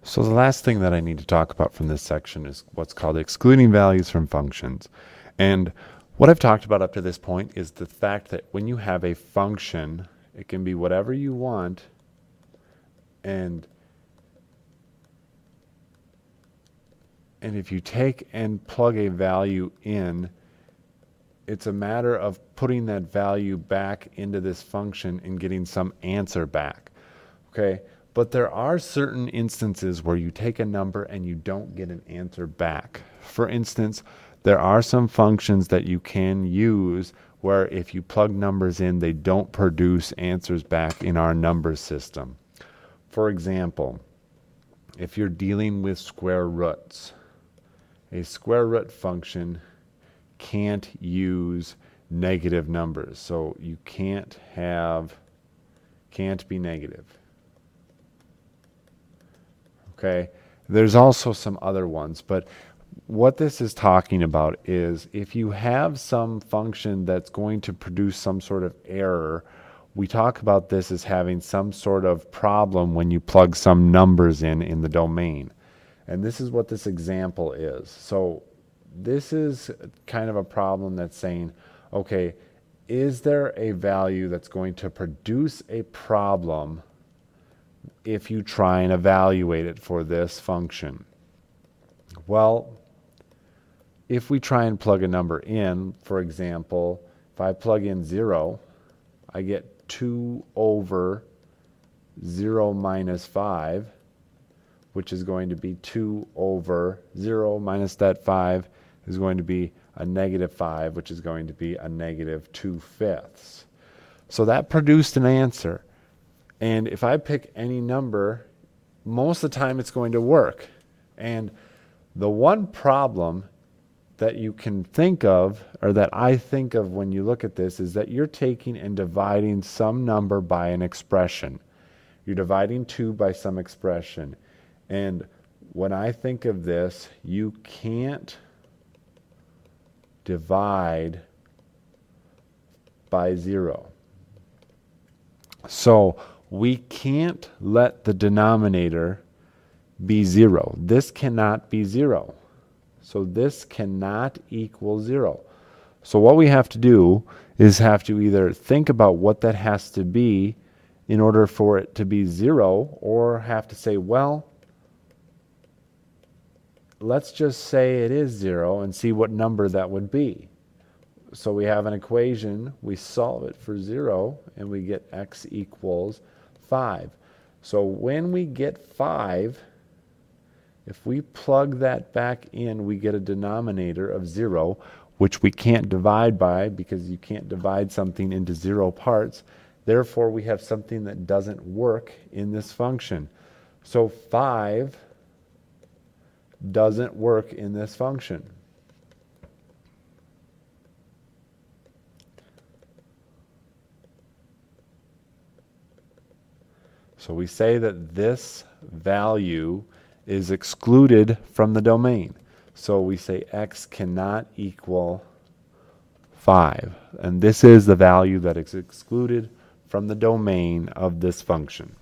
So the last thing that I need to talk about from this section is what's called excluding values from functions. And what I've talked about up to this point is the fact that when you have a function, it can be whatever you want, and if you take and plug a value in, it's a matter of putting that value back into this function and getting some answer back. Okay? But there are certain instances where you take a number and you don't get an answer back. For instance, there are some functions that you can use where if you plug numbers in, they don't produce answers back in our number system. For example, if you're dealing with square roots, a square root function can't use negative numbers. So you can't be negative. Okay, there's also some other ones, but what this is talking about is if you have some function that's going to produce some sort of error, we talk about this as having some sort of problem when you plug some numbers in the domain. And this is what this example is. So this is kind of a problem that's saying, okay, is there a value that's going to produce a problem if you try and evaluate it for this function? Well, if we try and plug a number in, for example, if I plug in 0, I get 2 over 0 minus 5, which is going to be 2 over 0 minus that 5 is going to be a negative 5, which is going to be a negative 2/5. So that produced an answer. And if I pick any number, most of the time it's going to work. And the one problem that you can think of, or that I think of when you look at this, is that you're taking and dividing some number by an expression. You're dividing 2 by some expression. And when I think of this, you can't divide by 0. So we can't let the denominator be 0. This cannot be 0. So this cannot equal 0. So what we have to do is have to either think about what that has to be in order for it to be 0, or have to say, well, let's just say it is 0 and see what number that would be. So we have an equation, we solve it for 0, and we get x equals 5. So when we get 5, if we plug that back in, we get a denominator of 0, which we can't divide by because you can't divide something into 0 parts. Therefore, we have something that doesn't work in this function. So 5 doesn't work in this function. So we say that this value is excluded from the domain. So we say x cannot equal 5. And this is the value that is excluded from the domain of this function.